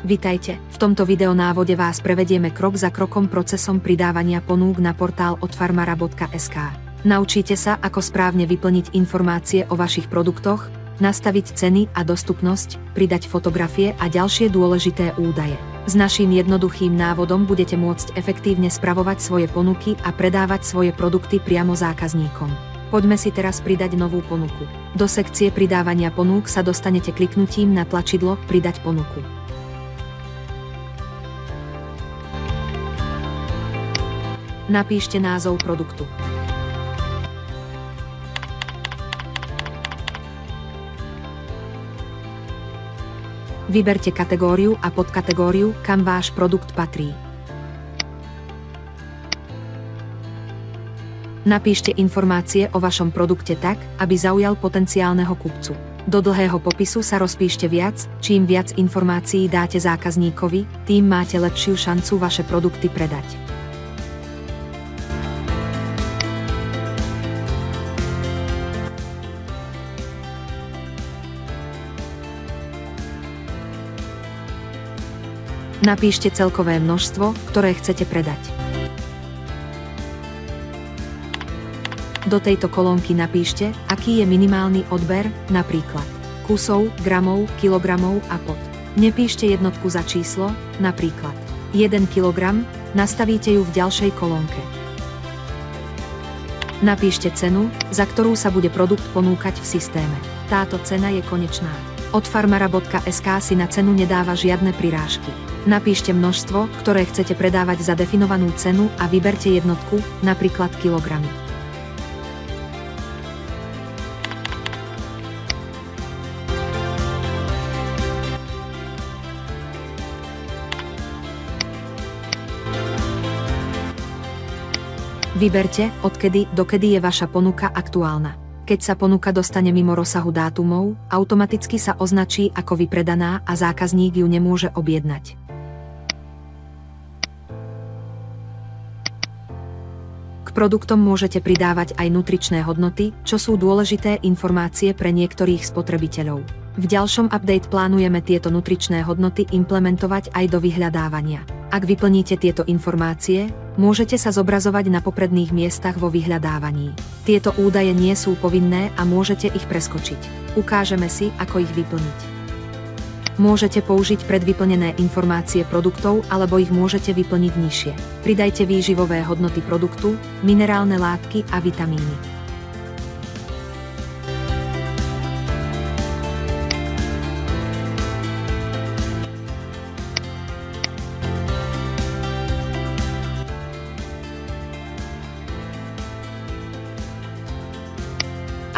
Vitajte, v tomto videonávode vás prevedieme krok za krokom procesom pridávania ponúk na portál odfarmara.sk. Naučíte sa, ako správne vyplniť informácie o vašich produktoch, nastaviť ceny a dostupnosť, pridať fotografie a ďalšie dôležité údaje. S naším jednoduchým návodom budete môcť efektívne spravovať svoje ponuky a predávať svoje produkty priamo zákazníkom. Poďme si teraz pridať novú ponuku. Do sekcie pridávania ponúk sa dostanete kliknutím na tlačidlo Pridať ponuku. Napíšte názov produktu. Vyberte kategóriu a podkategóriu, kam váš produkt patrí. Napíšte informácie o vašom produkte tak, aby zaujal potenciálneho kupcu. Do dlhého popisu sa rozpíšte viac, čím viac informácií dáte zákazníkovi, tým máte lepšiu šancu vaše produkty predať. Napíšte celkové množstvo, ktoré chcete predať. Do tejto kolónky napíšte, aký je minimálny odber, napríklad kusov, gramov, kilogramov a pod. Nepíšte jednotku za číslo, napríklad 1 kg, nastavíte ju v ďalšej kolónke. Napíšte cenu, za ktorú sa bude produkt ponúkať v systéme. Táto cena je konečná. Odfarmara.sk si na cenu nedáva žiadne prirážky. Napíšte množstvo, ktoré chcete predávať za definovanú cenu a vyberte jednotku, napríklad kilogramy. Vyberte, odkedy dokedy je vaša ponuka aktuálna. Keď sa ponuka dostane mimo rozsahu dátumov, automaticky sa označí ako vypredaná a zákazník ju nemôže objednať. K produktom môžete pridávať aj nutričné hodnoty, čo sú dôležité informácie pre niektorých spotrebiteľov. V ďalšom update plánujeme tieto nutričné hodnoty implementovať aj do vyhľadávania. Ak vyplníte tieto informácie, môžete sa zobrazovať na popredných miestach vo vyhľadávaní. Tieto údaje nie sú povinné a môžete ich preskočiť. Ukážeme si, ako ich vyplniť. Môžete použiť predvyplnené informácie produktov alebo ich môžete vyplniť nižšie. Pridajte výživové hodnoty produktu, minerálne látky a vitamíny.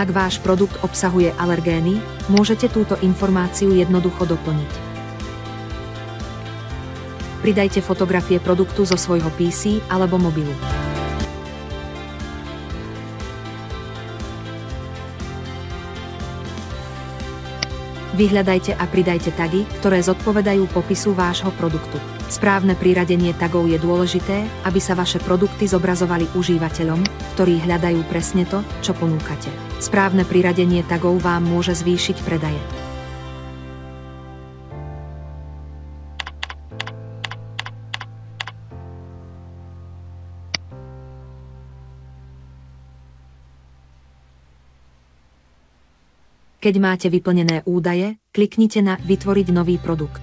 Ak váš produkt obsahuje alergény, môžete túto informáciu jednoducho doplniť. Pridajte fotografie produktu zo svojho PC alebo mobilu. Vyhľadajte a pridajte tagy, ktoré zodpovedajú popisu vášho produktu. Správne priradenie tagov je dôležité, aby sa vaše produkty zobrazovali užívateľom, ktorí hľadajú presne to, čo ponúkate. Správne priradenie tagov vám môže zvýšiť predaje. Keď máte vyplnené údaje, kliknite na Vytvoriť nový produkt.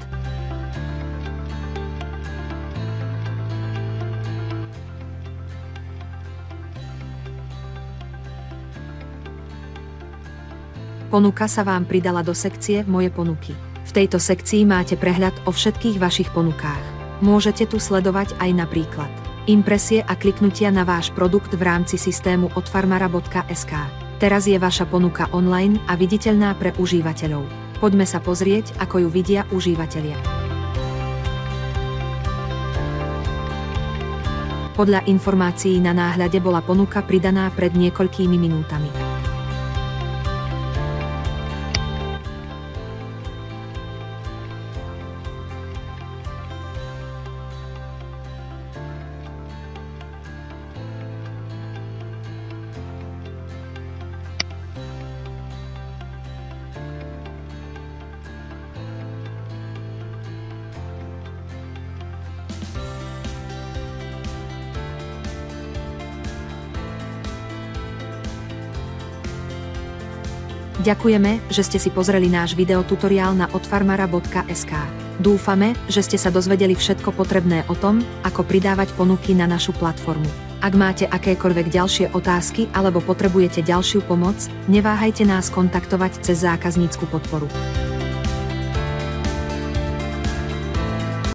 Ponuka sa vám pridala do sekcie Moje ponuky. V tejto sekcii máte prehľad o všetkých vašich ponukách. Môžete tu sledovať aj napríklad impresie a kliknutia na váš produkt v rámci systému odfarmara.sk. Teraz je vaša ponuka online a viditeľná pre užívateľov. Poďme sa pozrieť, ako ju vidia užívateľia. Podľa informácií na náhľade bola ponuka pridaná pred niekoľkými minútami. Ďakujeme, že ste si pozreli náš videotutoriál na odfarmara.sk. Dúfame, že ste sa dozvedeli všetko potrebné o tom, ako pridávať ponuky na našu platformu. Ak máte akékoľvek ďalšie otázky alebo potrebujete ďalšiu pomoc, neváhajte nás kontaktovať cez zákaznícku podporu.